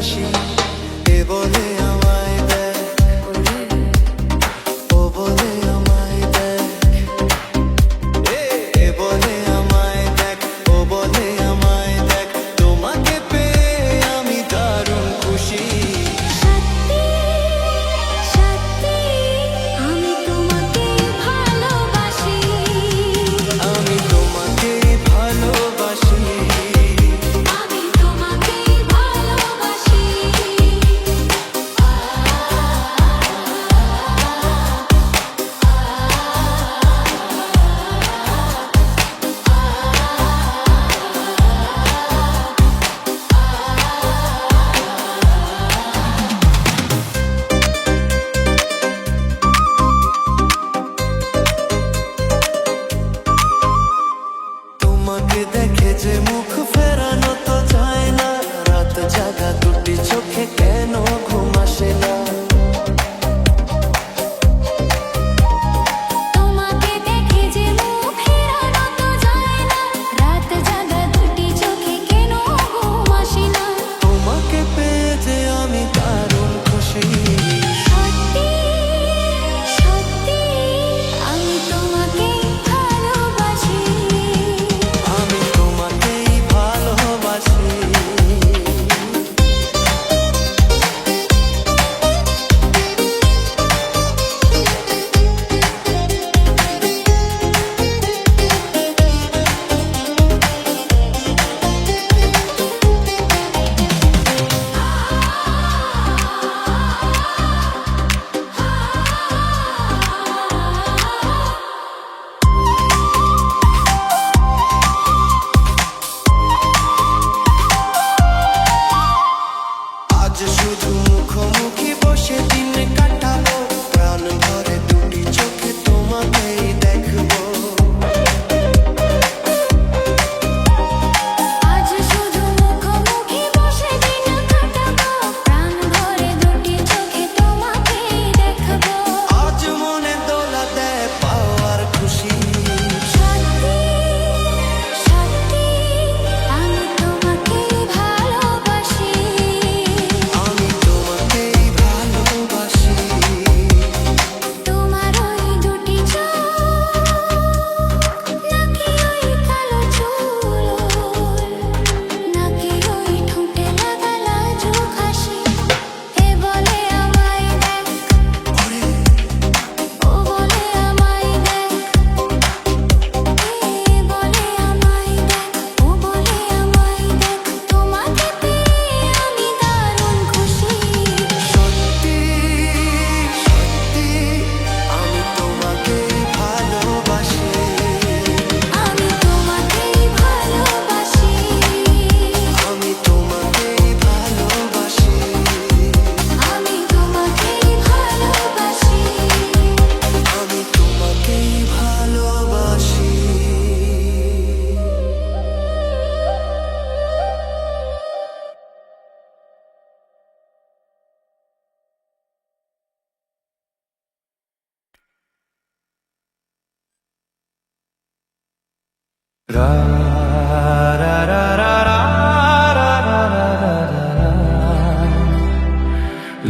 হাসি। এ বলে আমায় দেখ, ও বলে আমায় দেখ, এ বলে আমায় দেখ, ও বলে আমায় দেখ, তোমাকে পেয়ে আমি দারুণ খুশি। সত্যি সত্যি আমি তোমাকে ভালোবাসি, আমি তোমাকে ভালোবাসি, আমি তোমাকে ভালোবাসি। তোমাকে দেখে যে মুখ ফেরানো তো যায় না, রাত জাগা দুটি চোখে কেন ঘুম আসে না। তোমাকে দেখে যে মুখ ফেরানো তো যায় না, রাত জাগা দুটি চোখে কেন ঘুম আসে না। তোমাকে পেয়ে যে আমি দারুণ খুশি। সত্যি সত্যি আমি তোমাকে ভালোবাসি, আমি তোমাকেই ভালোবাসি। আজ শুধু মুখোমুখি বসে দিন কাটাবো, প্রাণ ভরে দুটি চোখে তোমাকেই দেখবো। আজ শুধু মুখোমুখি বসে দিন কাটাবো, প্রাণ ভরে দুটি চোখে তোমাকেই দেখবো। আজ মনে দোলা দেয় পাওয়ার খুশি। সত্যি সত্যি আমি তোমাকে ভালোবাসি, আমি তোমাকেই ভালোবাসি। তোমার ওই দুটি চোখ, নাকি ওই কালো চুল, নাকি ওই ঠোঁটে লাগা লাজুক হাসি। এ বলে আমায় দেখ, ও বলে আমায় দেখ, এ বলে আমায় দেখ, ও বলে আমায় দেখ, তোমাকে পেয়ে আমি দারুণ খুশি। সত্যি সত্যি আমি তোমাকেই ভালোবাসি। আমি তোমাকেই ভালোবাসি, আমি তোমাকেই ভালোবাসি। আমি তোমাকেই ভালোবাসি। আমি তোমাকেই ভালোবাসি। রা রা রা রা রা রা রা রা রা রা।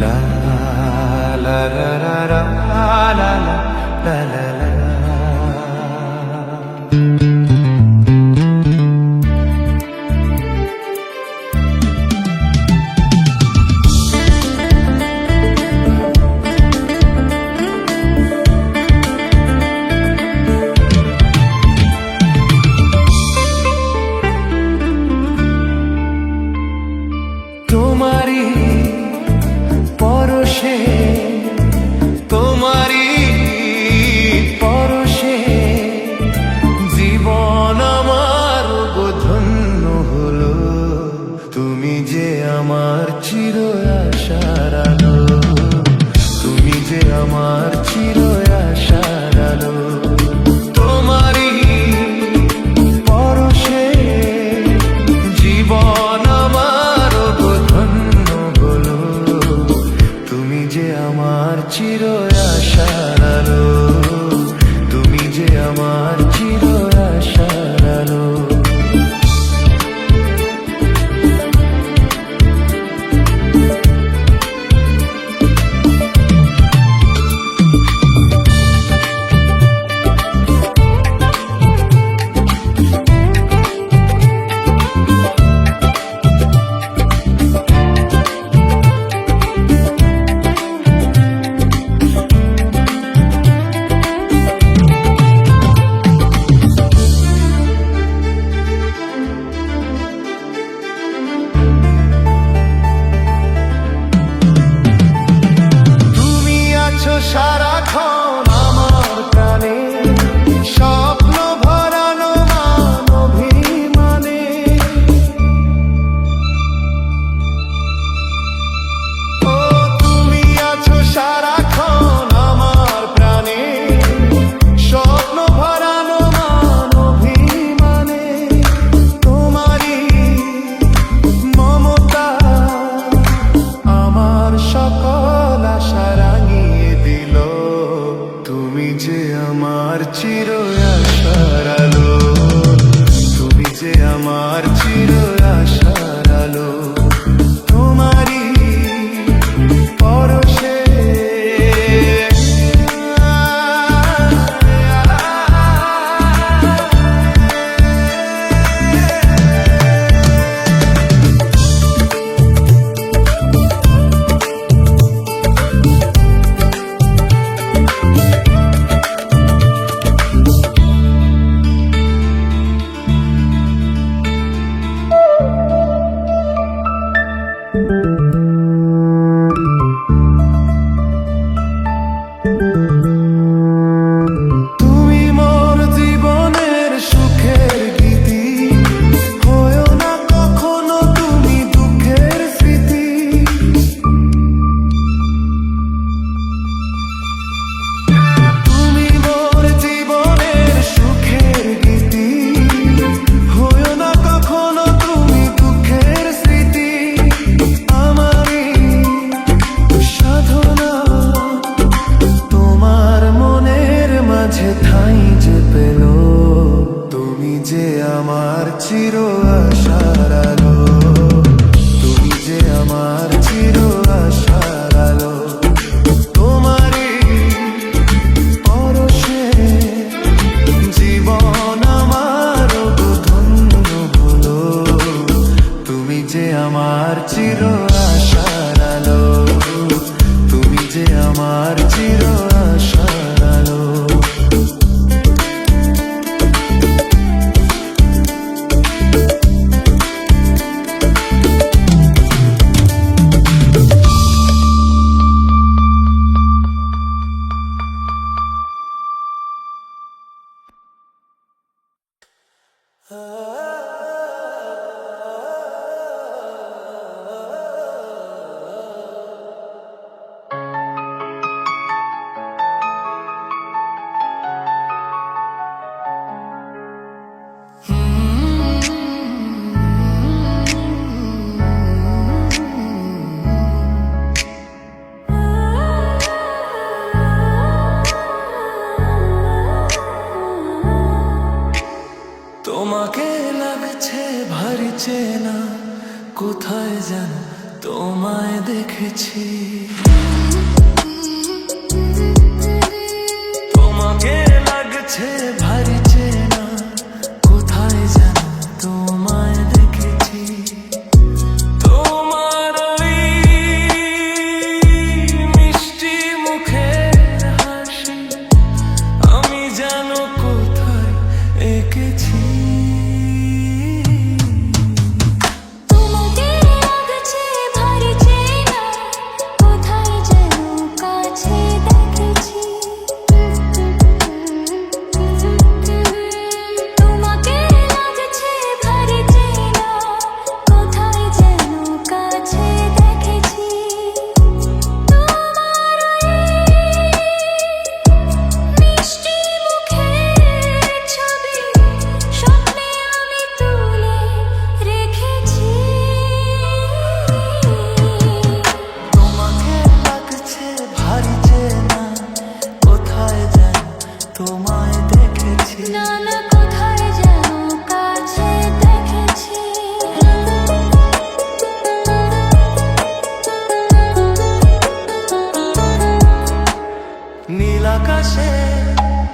লা লা রা রা রা লা লা লা লা লা। তোমারই পরশে, তোমারই আমার চির আশার আলো, তুমি যে আমার চির আশার আলো, তোমারই পরশে তুমি মোর জীবনের সুখের গীতি, হয়ো না কখনো তুমি দুঃখের স্মৃতি। তুমি মোর জীবনের সুখের গীতি, হয়ো না কখনো তুমি দুঃখের স্মৃতি। আমারই সাধনা তোমার মনের মাঝে ঠাঁই যে পেল, তুমি যে আমার চির আশার আলো, তুমি যে আমার চির আশার আলো, তোমারই পরশে জীবন আমার ধন্য হলো, তুমি যে আমার চির আশার আলো, তুমি যে আমার চির আশার আলো। তোমাকে লাগছে ভারী চেনা, কোথায় যেন তোমায় দেখেছি। তোমাকে লাগছে ভারী চেনা, কোথায় যেন তোমায় দেখেছি। তোমার ওই মিষ্টি মুখের হাসি আমি যেন কোথায় এঁকেছি। তোমাকে লাগছে ভারী চেনা, কোথায় যেন কাছে দেখেছি। তোমাকে লাগছে ভারী চেনা, কোথায় যেন কাছে দেখেছি। তোমার মিষ্টি মুখের ছবি স্বপ্নে আমি তুলে রেখেছি। তোমাকে লাগছে ভারী চেনা, কোথায় যেন তোমায় দেখেছি। নানা কোথায় যেন কাছে দেখেছি। নীল আকাশে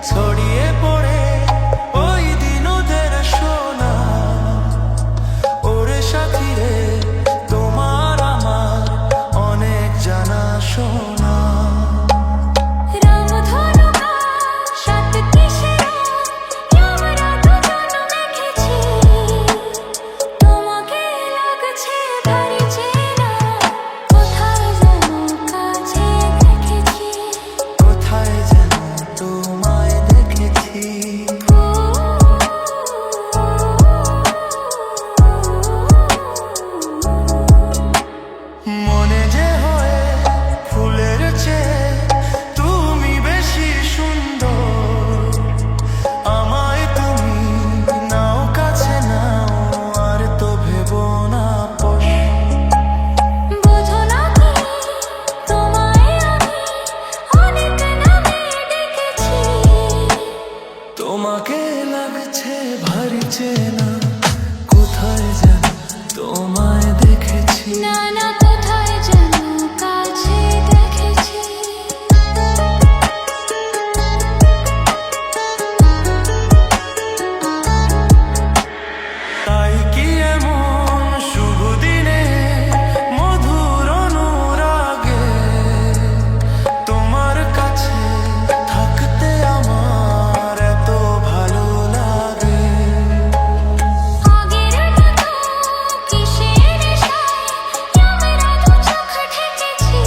ছড়িয়ে পড়ে ওই দিন ওদের সোনা, ওরে সাথী রে তোমার আমার অনেক জানা শোনা। রামধনু সাত কিসের চেনা, কোথায় যেন তোমায় দেখেছি। না না কোথায় যেন কাছে দেখেছি। তাই কি এমন শুভ দিনে মধুর অনুরাগে তোমার কাছে থাকতে আমার এত ভালো লাগে। আগের মতো কিসের নেশায় আমরা দু চোখ ঢেকেছি।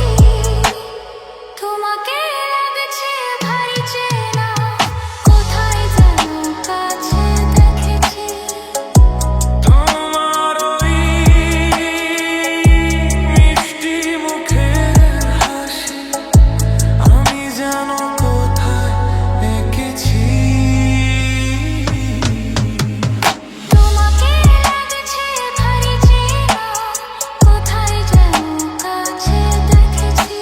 তোমাকে লাগছে ভারী চেনা, কোথায় যেন কাছে দেখেছি। তোমার ওই মিষ্টি মুখের হাসি আমি যেন কোথায় এঁকেছি। তোমাকে লাগছে ভারী চেনা, কোথায় যেন কাছে দেখেছি।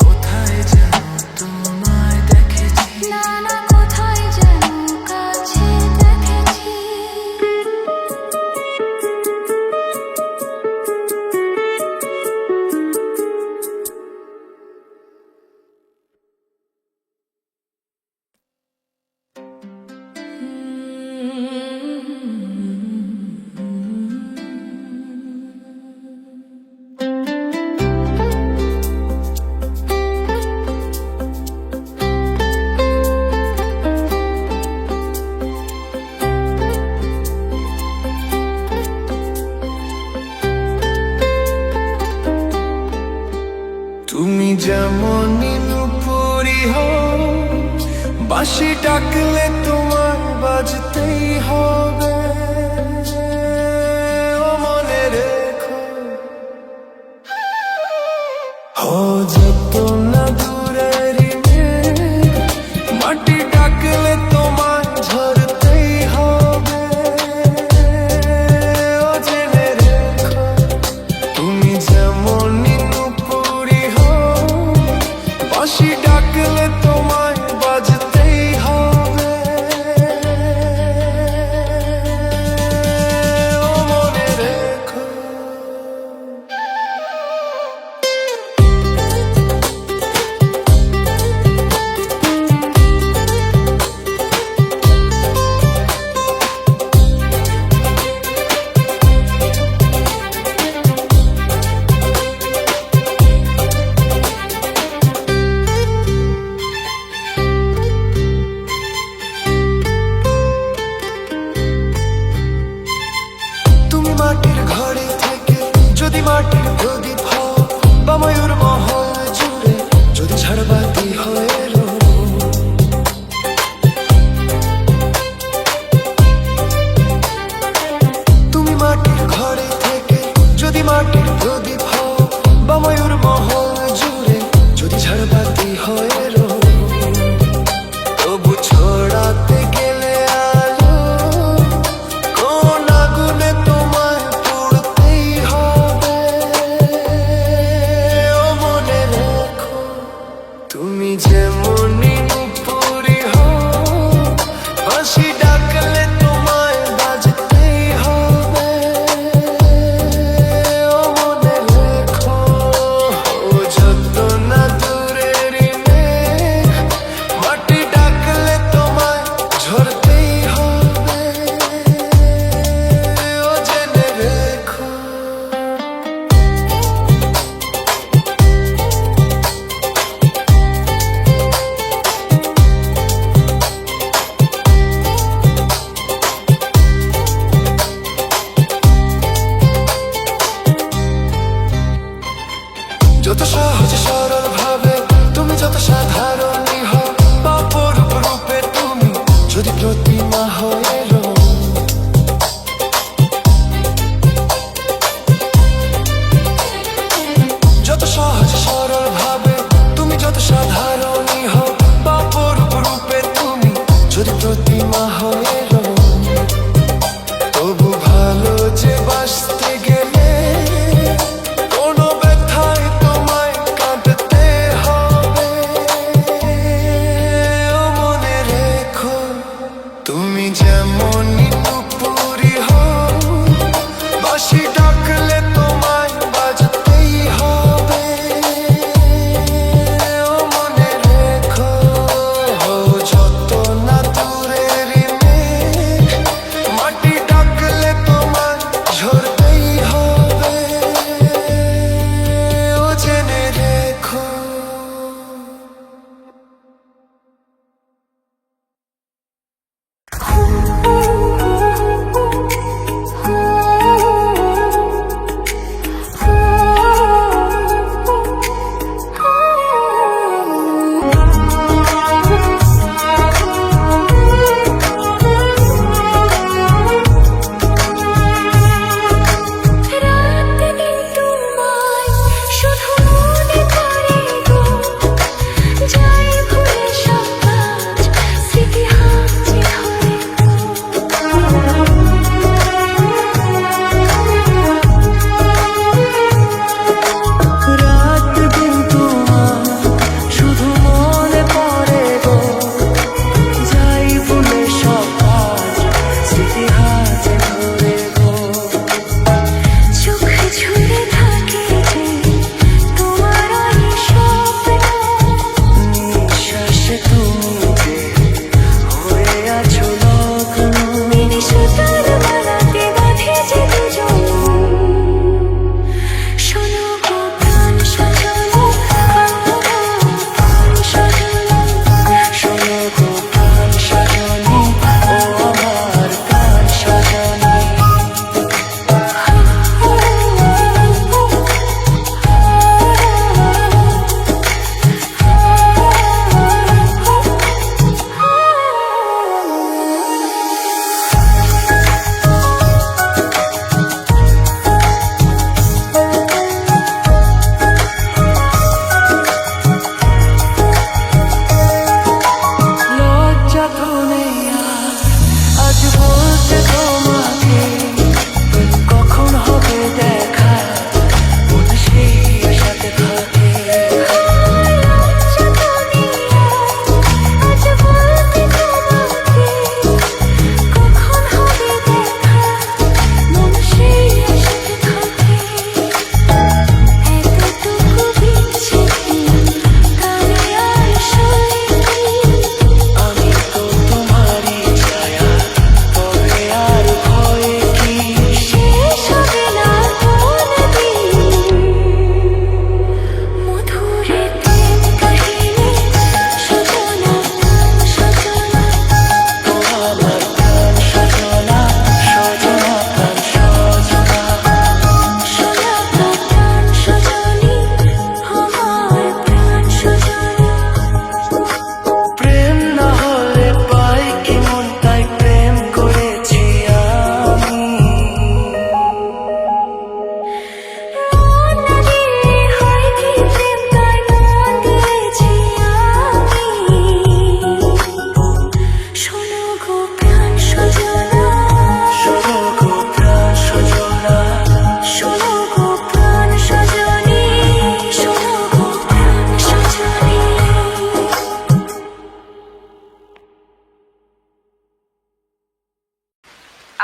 কোথায় যেন তোমায় দেখেছি। না না কোথায় যেন কাছে দেখেছি। তুমি যেমন নীলপরি হও, বাঁশি ডাকলে তোমার বাজতেই হবে। ও মনে রেখো, যত না দূরেরই মেঘ, মাটি ডাকলে তোমার ঝরতেই হবে। ও জেনে রেখো, তুমি যেমন নীলপরি হও, বাঁশি ডাকলে তোমায় বাজতেই হবে।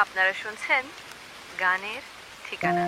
আপনারা শুনছেন গানের ঠিকানা।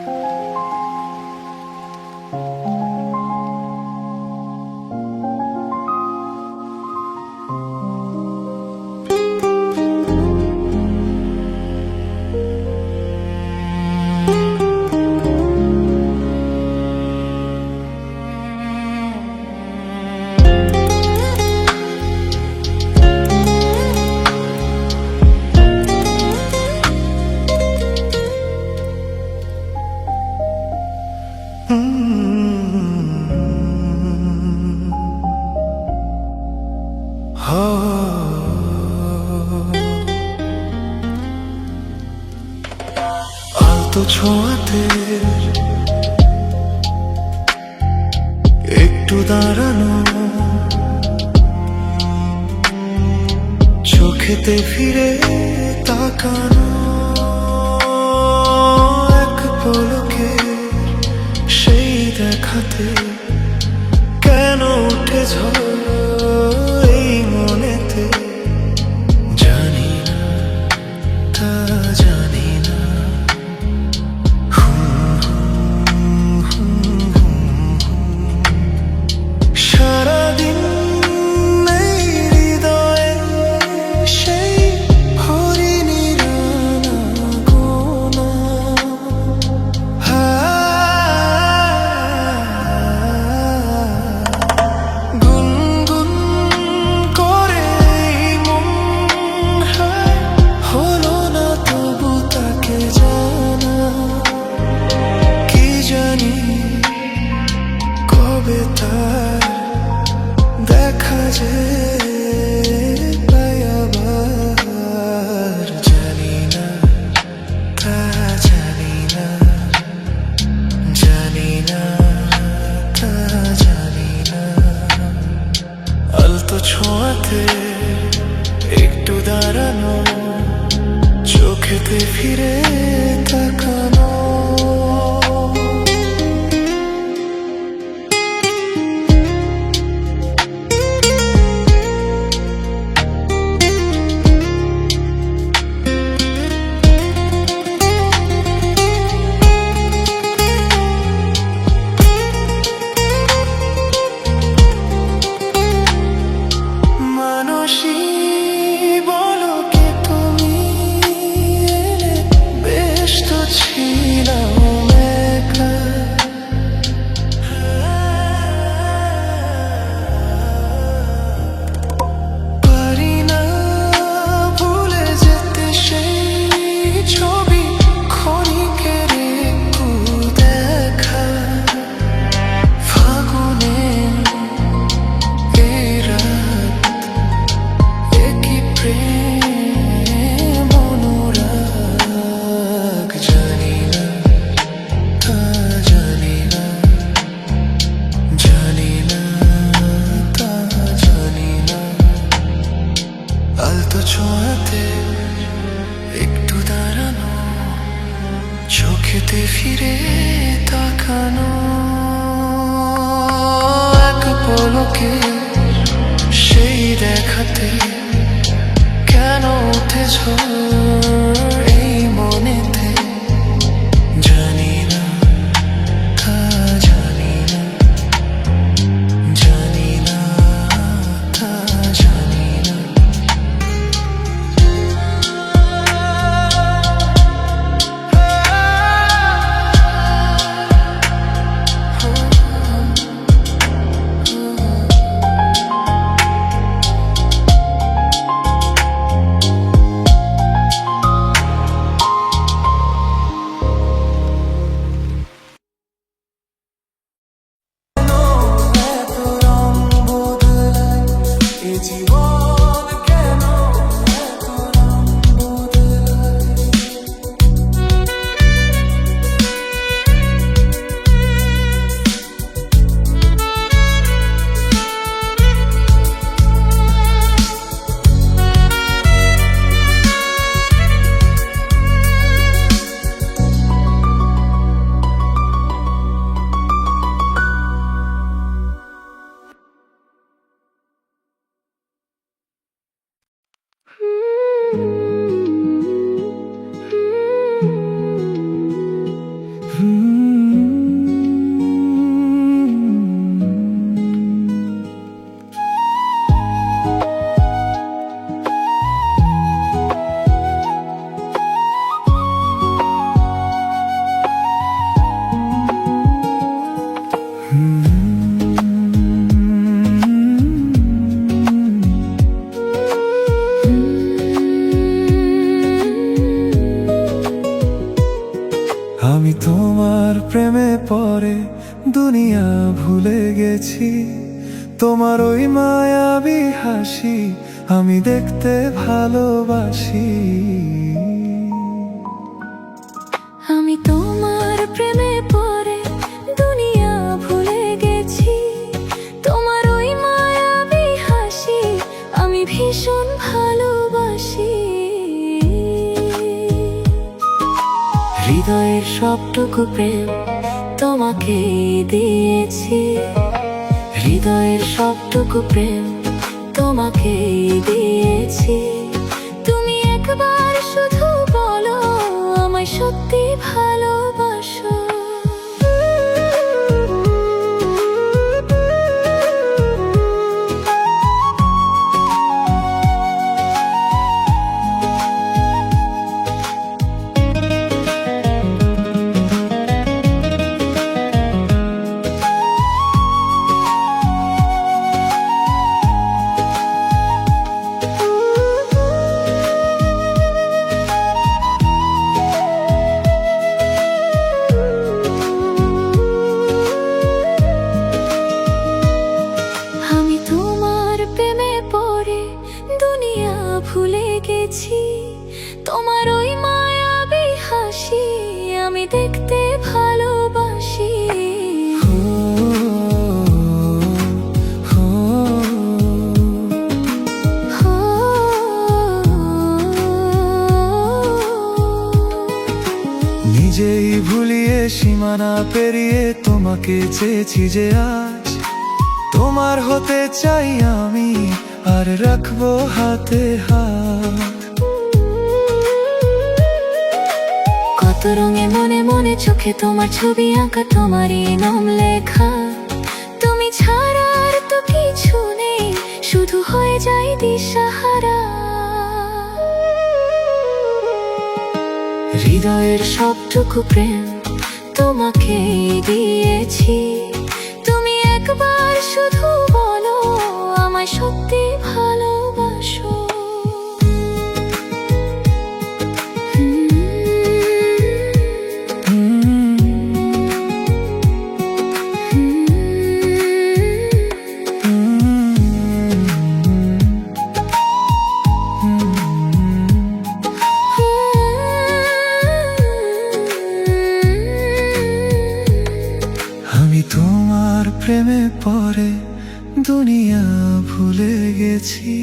আলতো ছোঁয়াতে একটু দাঁড়ানো, চোখেতে ফিরে তাকানো, এক পলকে সেই দেখাতে কেন উঠে ঝড় এই মনেতে, জানি না তা জানি না। সারাদিন এই হৃদয়ে সেই হরিণীর আনাগোনা, গুনগুন করে মন হলো না তবু তাকে জানা, কি জানি কবে তার দেখা যে পাই আবার, জানি না তা জানি না, জানি না তা জানি না। আলতো ছোঁয়াতে একটু দাঁড়ানো, চোখেতে ফিরে তাকানো, ছোঁয়াতে একটু দাঁড়ানো, চোখেতে ফিরে তাকানো, এক পলকে সেই দেখাতে কেন উঠে ঝড় এই মনেতে, জানি না তা জানি না, জানি না তা জানি না। প্রেমে পড়ে দুনিয়া ভুলে গেছি, তোমার ওই মায়াবী হাসি আমি দেখতে ভালোবাসি। আমি তোমার প্রেমে পড়ে দুনিয়া ভুলে গেছি, তোমার ওই মায়াবী হাসি আমি ভীষণ ভালোবাসি। হৃদয়ের সবটুকু প্রেম তোমাকে দিয়েছি, হৃদয়ের সবটুকু প্রেম তোমাকে দিয়েছি। তুমি একবার শুধু বলো আমায় সত্যি ভালোবাসো। ভুলে গেছি, তোমার ওই মায়াবী হাসি আমি দেখতে ভালোবাসি। নিজেই ভুলিয়ে সীমানা পেরিয়ে তোমাকে চেয়েছি যে আজ, তোমার হতে চাই আমি আর রাখবো হাতে হাত। কত রঙে মনে মনে চোখে তোমার ছবি আঁকা, তোমারই নাম লেখা। তুমি ছাড়া আর তো কিছু নেই, শুধু হয়ে যায় দিশাহারা। হৃদয়ের সবটুকু প্রেম তোমাকে দিয়েছি, তুমি একবার শুধু বলো আমায় সত্যি ভালোবাসো। আমি তোমার প্রেমে পড়ে দুনিয়া ভুলে গেছি।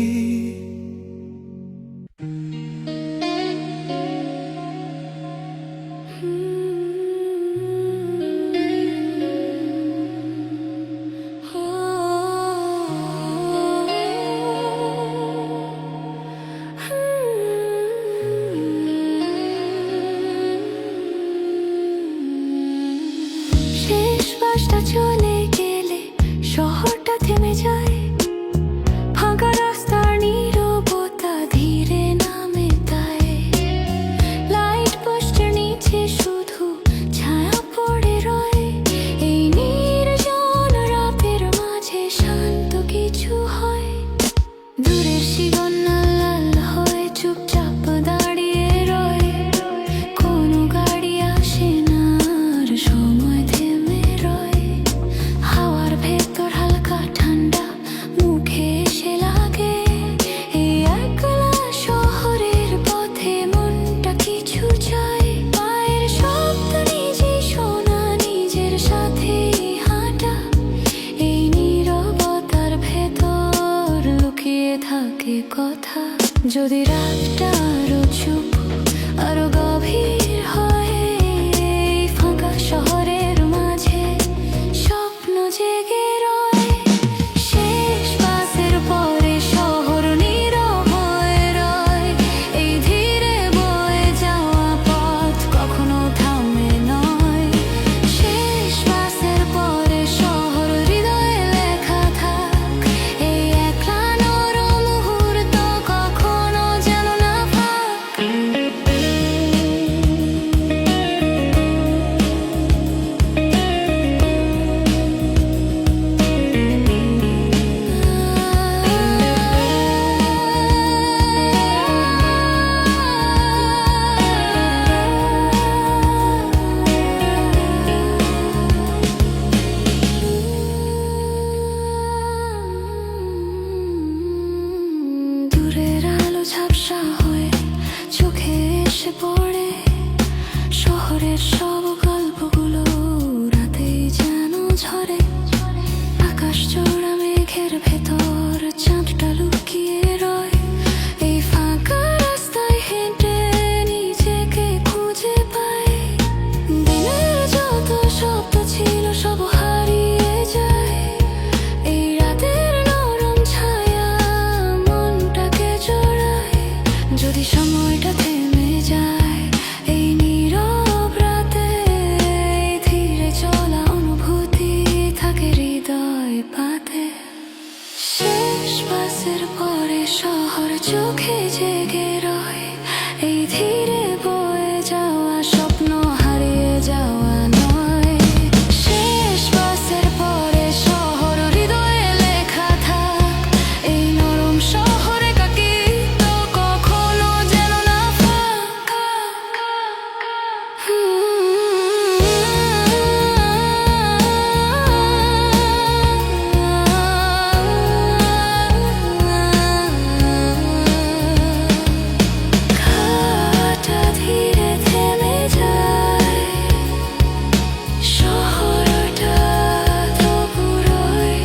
শেষ বাসটা চলে গেলে শহরটা থেমে যায়, ফাঁকা রাস্তার নীরবতা ধীরে নামে তাই। লাইট পোস্টের নিচে শুধু ছায়া পড়ে রয়, এই নির্জন রাতের মাঝে শান্ত কিছু হয়। দূরের সিগন্যাল লাল হয়ে চুপচাপ দাঁড়িয়ে রয়, কোনো গাড়ি আসে না আর সময় থেমে রয়। হাওয়ার ভেতর হালকা ঠান্ডা মুখে এসে লাগে, এই একলা শহরের পথে মনটা কিছু চায়। পায়ের শব্দ নিজেই শোনা, নিজের সাথেই হাঁটা, এই নীরবতার ভেতর লুকিয়ে থাকে কথা। যদি রাতটা আরো চুপ আরো গভীর হয়, এই ফাঁকা শহরের মাঝে স্বপ্ন জেগে রয়। শেষ বাসের পরে শহর নীরব হয়ে রয়, এই ধীরে বয়ে যাওয়া পথ কখনো থামে নয়। শেষ বাসের পরে শহর হৃদয়ে লেখা থাক, এই একলা নরম মুহূর্ত কখনো যেন না পায়। এসে পড়ে শহরের সব গল্পগুলো রাতেই যেন ঝরে আকাশ জোড়া মেঘের ভেতর চাঁদটা লুকিয়ে রয় এই ফাঁকা রাস্তায় হেঁটে নিজেকে খুঁজে পাই দিনের যত শব্দ ছিল সব হারিয়ে যায় এই রাতের নরম ছায়া মনটাকে জড়ায় যদি সময়টা থেমে যায় এই নীরব রাতে এই ধীরে চলা অনুভূতি থাকে হৃদয় পাতে শেষ বাসের পরে শহর চোখে জেগে রয় এই ধীরে বয়ে যাওয়া স্বপ্ন হারিয়ে যাওয়া নয় শেষ বাসের পরে শহর হৃদয়ে লেখা থাক এই নরম শহরে কাকি তো কখনো যেন না ফাঁকা ঘাটা ধীরে থেমে যায় শহরটা তবু রয়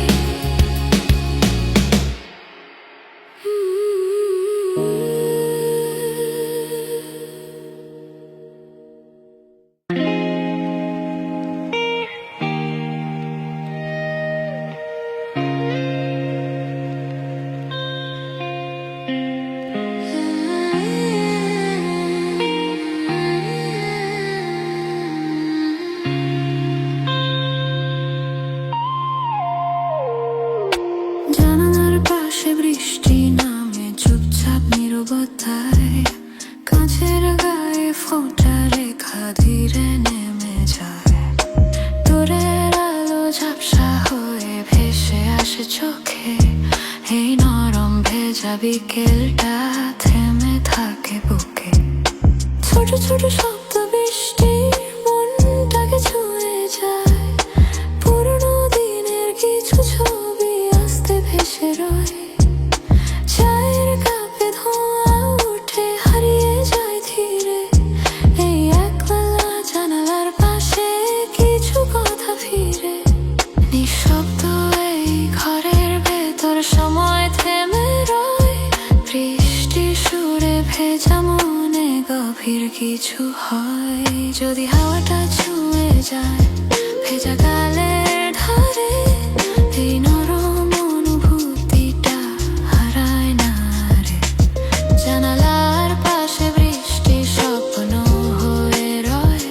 জানালার পাশে বৃষ্টি নামে চুপচাপ নীরবতায় কাঁচের গায়ে ফোঁটা রেখা ধীরে নেমে যায় দূরের আলো ঝাপসা হয়ে ভেসে আসে চোখে এই নরম ভেজা বিকেলটা থেমে থাকে বুকে ছোট ছোট শব্দ বৃষ্টি মনটাকে ছুঁয়ে যায় পুরনো দিনের কিছু ছবি আস্তে ভেসে রয় চায়ের কাপে ধোঁয়া উঠে হারিয়ে যায় ধীরে এই একবেলা জানালার পাশে কিছু কথা ফিরে নিঃশব্দ এই ঘরের ভেতর সময় থেমে রয় বৃষ্টি সুরে ভেজা মনে গভীর কিছু হয় যদি হাওয়াটা ছুঁয়ে যায় ভেজা গালের ধারে এই নরম অনুভূতিটা হারায় না রে জানালার পাশে বৃষ্টি স্বপ্ন হয়ে রয়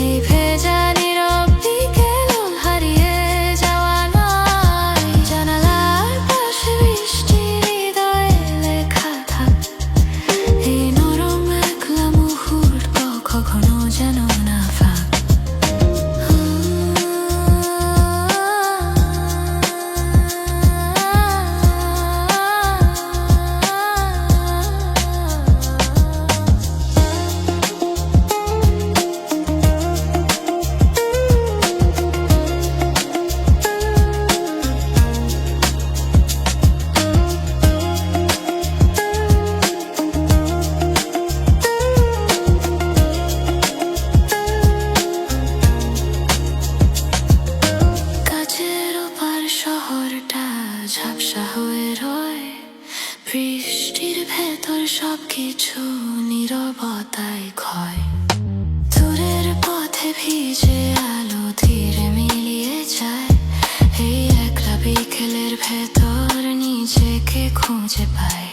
এই ভেজা নীরব বিকেল হারিয়ে যাওয়া নয় জানালার পাশে বৃষ্টি হৃদয়ে লেখা থাক এই নরম একলা মুহূর্ত কখনো যেন না ফাঁক কাছের ওপার শহরটা ঝাপসা হয়ে রয় বৃষ্টির ভেতর সবকিছু নীরবতায় ক্ষয় দূরের পথে ভিজে আলো ধীরে মিলিয়ে যায় এই একলা বিকেলের ভেতর নিজেকে খুঁজে পায়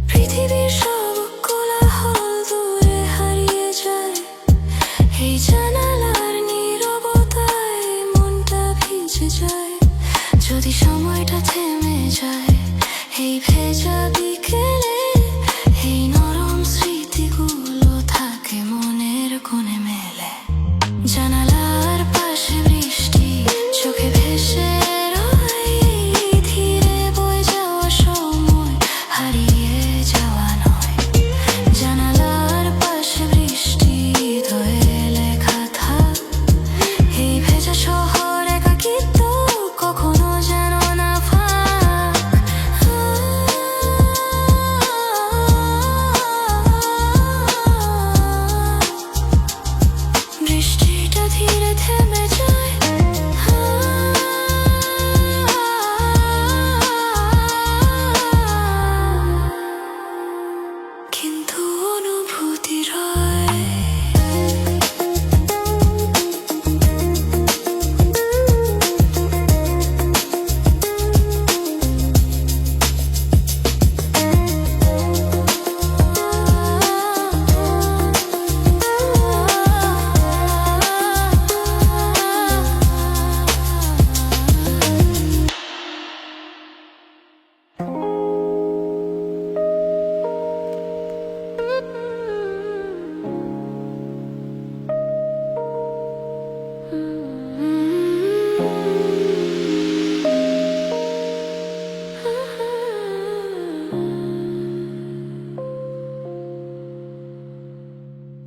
পৃথিবীর সব কোলাহল দূরে হারিয়ে যায় এই জানালার নীরবতায় মনটা ভিজে যায় যদি সময়টা থেমে যায় এই ভেজা বিকেলে এই নরম স্মৃতিগুলো থাকে মনের কোণে মেলে জানালার পাশে বৃষ্টি চোখে ভেসে রয় ধীরে বয়ে যাওয়া সময় হারিয়ে যাওয়া নয়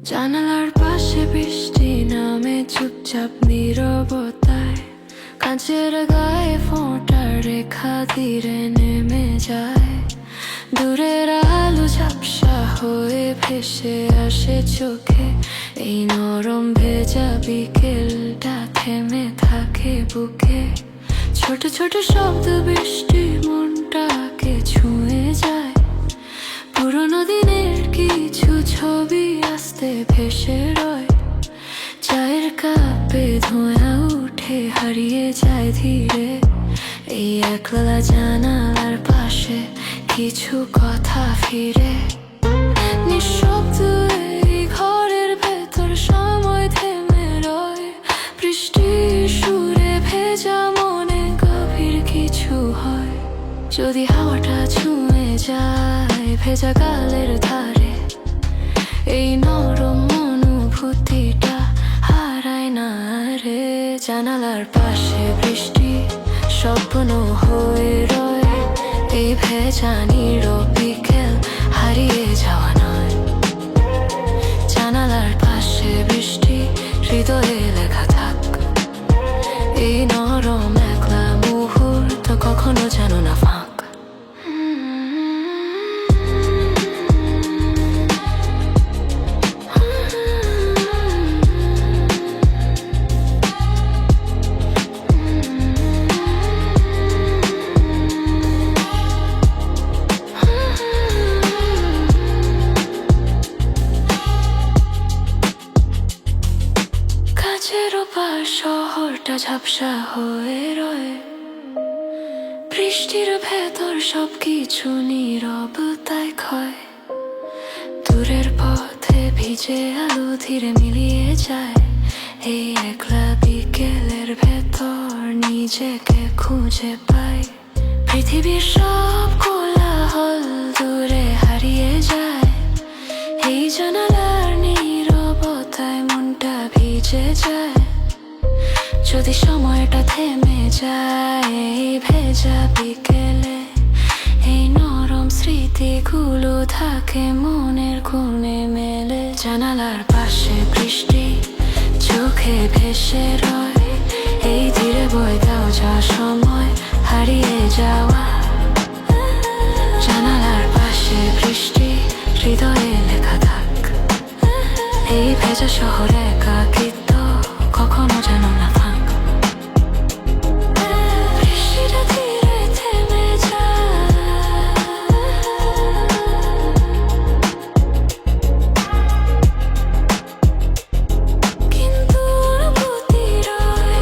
জানালার পাশে বৃষ্টি নামে চুপচাপ নীরবতায়, কাঁচের গায়ে ফোঁটা রেখা ধীরে নেমে যায়। দূরের আলো ঝাপসা হয়ে ভেসে আসে চোখে, এই নরম ভেজা বিকেলটা থেমে থাকে বুকে। ছোট ছোট শব্দ বৃষ্টি মনটাকে ছুঁয়ে যায়, পুরোনো দিনের কিছু ছবি আস্তে ভেসে রয়। চায়ের কাপে ধোঁয়া উঠে হারিয়ে যায় ধীরে, এই একলা জানালার পাশে কিছু কথা ফিরে। নিঃশব্দ এই ঘরের ভেতর সময় থেমে রয়, বৃষ্টির সুরে ভেজা মনে গভীর কিছু হয়। যদি হাওয়াটা ছুঁয়ে যায় ভেজা গালের ধারে, এই নরম অনুভূতিটা হারায় না রে। জানালার পাশে বৃষ্টি স্বপ্ন হয়ে রয়, এই ভেজা নীরব বিকেল হারিয়ে যাওয়া নয়। জানালার পাশে বৃষ্টি হৃদয়ে লেখা থাক, এই নরম একলা মুহূর্ত কখনো যেন না ফাঁক। কাছের ওপার শহরটা ঝাপসা হয়ে রয়, বৃষ্টির ভেতর সবকিছু নীরবতায় ক্ষয়। দূরের পথে ভিজে আলো ধীরে মিলিয়ে যায়, এই একলা বিকেলের ভেতর নিজেকে খুঁজে পাই। পৃথিবীর সব কোলাহল দূরে হারিয়ে যায়, এই জানালার নীরবতায় মনটা ভিজে যায়। যদি সময়টা থেমে যায় এই ভেজা বিকেলে, এই নরম স্মৃতিগুলো থাকে মনের কোণে মেলে। জানালার পাশে বৃষ্টি চোখে ভেসে রয়, এই ধীরে বয়ে দাও যা সময় হারিয়ে যাওয়া। জানালার পাশে বৃষ্টি হৃদয়ে লেখা থাক, এই ভেজা শহরে একাকিত্ব কখনো যেন না থাক। বৃষ্টিটা ধীরে থেমে যায়, কিন্তু অনুভূতি রয়।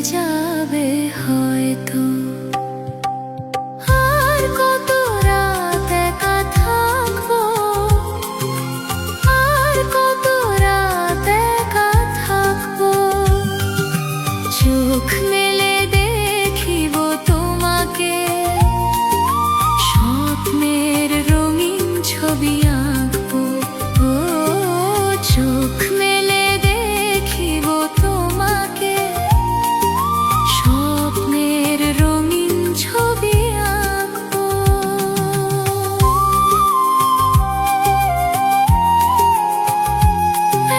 যাবে হয়তো। আর কত রাত একা থাকবো, আর কত রাত একা থাকবো। চোখ মেলে দেখিব তোমাকে, স্বপ্নের রঙিন ছবি আঁকবো। ও চোখ মেলে দেখিব তোমাকে, স্বপ্নের রঙিন ছবি আঁকবো।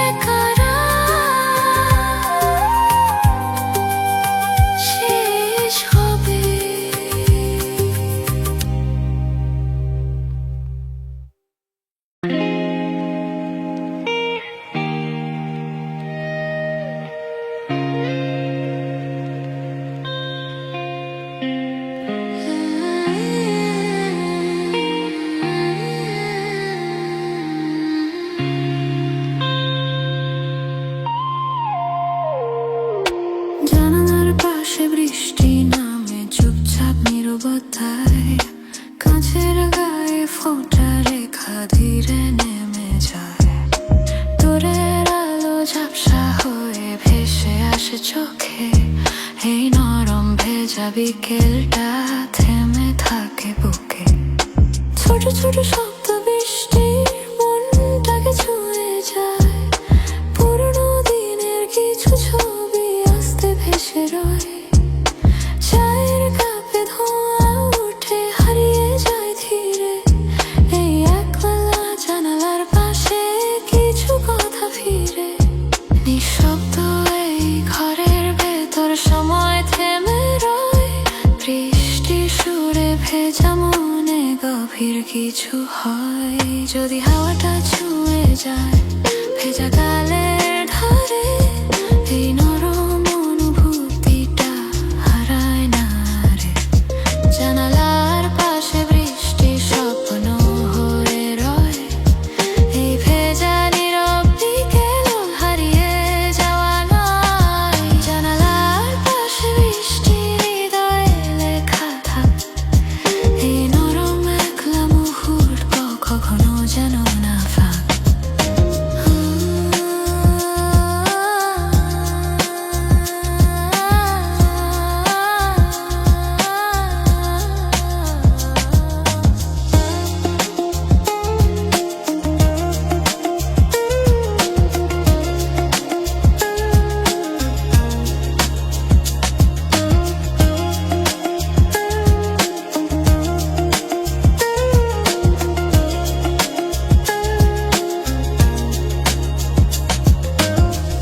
একা রাত শেষ হবে। জানালার পাশে বৃষ্টি নামে চুপচাপ নীরবতায়, কাঁচের গায়ে ফোঁটা রেখা ধীরে নেমে যায়। দূরের আলো ঝাপসা হয়ে ভেসে আসে চোখে, এই নরম ভেজা বিকেলটা থেমে থাকে বুকে। ছোট ছোট শব্দ বৃষ্টির মনটাকে ছুঁয়ে যায়, পুরনো দিনের কিছু ছবি আস্তে ভেসে রয়। চায়ের কাপে ধোঁয়া উঠে হারিয়ে যায় ধীরে, এই একলা জানালার পাশে কিছু কথা ফিরে। নিঃশব্দ এই ঘরের ভেতর সময় থেমে রয়, বৃষ্টির সুরে ভেজা মনে গভীর কিছু হয়। যদি হাওয়াটা ছুঁয়ে যায় ভেজা গালের ধারে, এই নরম অনুভূতিটা হারায় না রে। জানালার পাশে বৃষ্টি স্বপ্ন হয়ে রয়, এই ভেজা নীরব বিকেল হারিয়ে যাওয়া নয়। জানালার পাশে বৃষ্টি হৃদয়ে লেখা থাক, এই নরম একলা মুহূর্ত কখনো যেন না ফাঁক।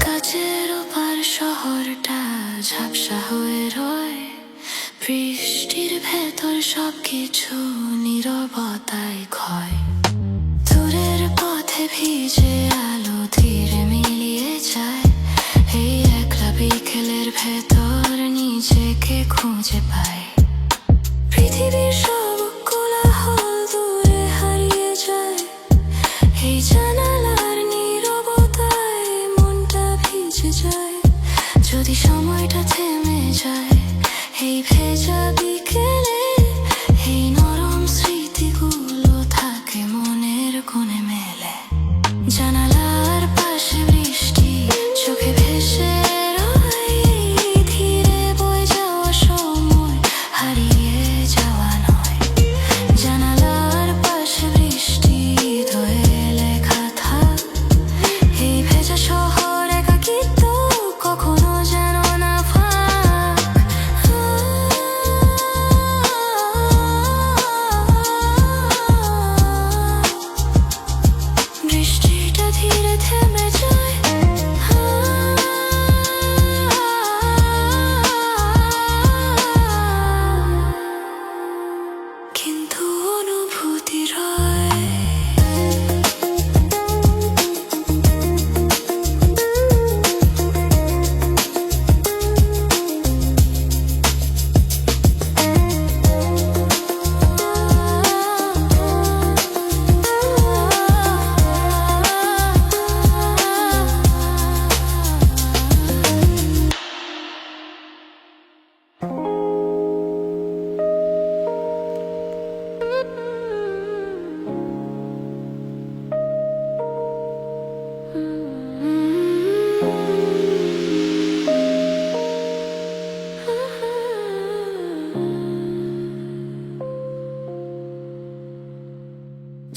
কাছের ওপার শহরটা ঝাপসা হয়ে রয়, বৃষ্টির ভেতর সবকিছু নীরবতায় ক্ষয়। দূরের পথে ভিজে আলো ধীরে মিলিয়ে যায়, এই একলা বিকেলের ভেতর নিজেকে খুঁজে পায়। পৃথিবীর সব কোলাহল দূরে হারিয়ে যায়, এই জানালার নীরবতায় মনটা ভিজে যায়। যদি সময়টা থেমে যায় এই ভেজা বিকেলে, এই নরম স্মৃতিগুলো থাকে মনের কোণে মেলে। জানালার পাশে বৃষ্টি চোখে ভেসে রয়, ধীরে বয়ে যাওয়া সময় হারিয়ে যাওয়া নয়। জানালার পাশে বৃষ্টি হৃদয়ে লেখা থাক, এই ভেজা শহর একাকিত্ব কখনো যেন না ফাঁক।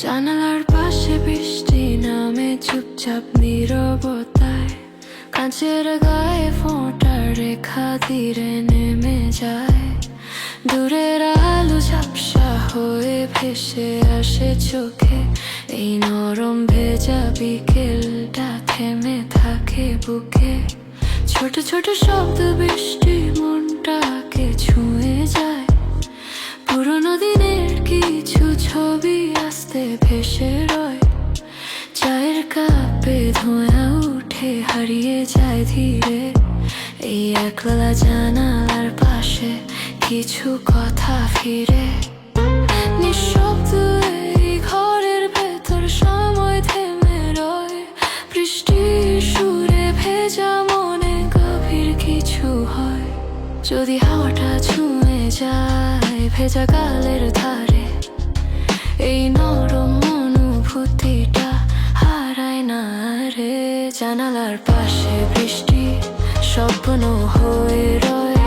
জানালার পাশে বৃষ্টি নামে চুপচাপ নীরবতায়, কাঁচের গায়ে ফোঁটা রেখা ধীরে নেমে যায়। দূরের আলো ঝাপসা হয়ে ভেসে আসে চোখে, এই নরম ভেজা বিকেলটা থেমে থাকে বুকে। ছোট ছোট শব্দ বৃষ্টি মনটাকে ছুঁয়ে যায়, পুরোনো দিনের কিছু ছবি আস্তে ভেসে রয়। চায়ের কাপে ধোঁয়া উঠে হারিয়ে যায় ধীরে, এই একলা জানালার পাশে কিছু কথা ফিরে। নিঃশব্দ এই ঘরের ভেতর সময় থেমে রয়, বৃষ্টির সুরে ভেজা মনে গভীর কিছু হয়। যদি হাওয়াটা ছুঁয়ে যায় ভেজা গালের ধারে, এই নরম অনুভূতিটা হারায় না রে। জানালার পাশে বৃষ্টি স্বপ্ন হয়ে রয়,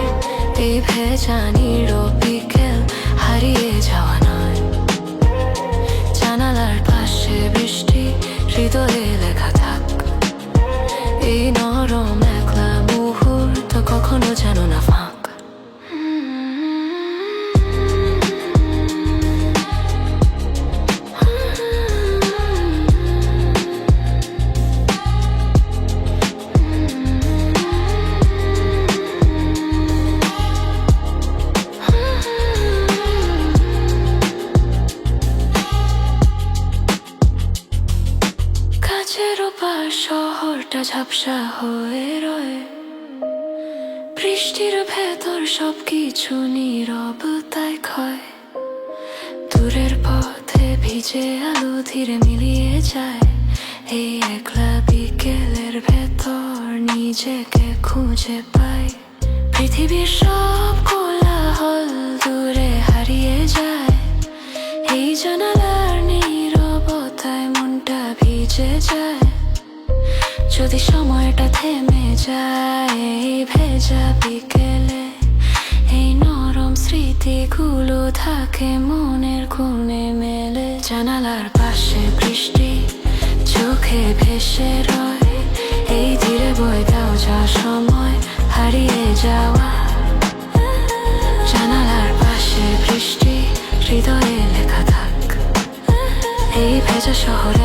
এই ভেজা নীরব বিকেল হারিয়ে যাওয়া নয়। জানালার পাশে বৃষ্টি হৃদয়ে লেখা থাক, এই নরম একলা মুহূর্ত কখনো যেন না ফাঁক। শহরটা ঝাপসা হয়ে রয়, বৃষ্টির ভেতর সবকিছু নীরবতায় ক্ষয়। দূরের পথে ভিজে আলো ধীরে মিলিয়ে যায়, এই একলা বিকেলের ভেতর নিজেকে খুঁজে পাই। পৃথিবীর সব কোলাহল দূরে হারিয়ে যায়, এই জানালার নীরবতায় মনটা ভিজে যায়। যদি সময়টা থেমে যায় এই ভেজা বিকেলে, এই নরম স্মৃতিগুলো থাকে মনের কোণে মেলে। জানালার পাশে বৃষ্টি চোখে ভেসে রয়, এই ধীরে বয়ে দাও যা সময় হারিয়ে যাওয়া। জানালার পাশে বৃষ্টি হৃদয়ে লেখা থাক, এই ভেজা শহরে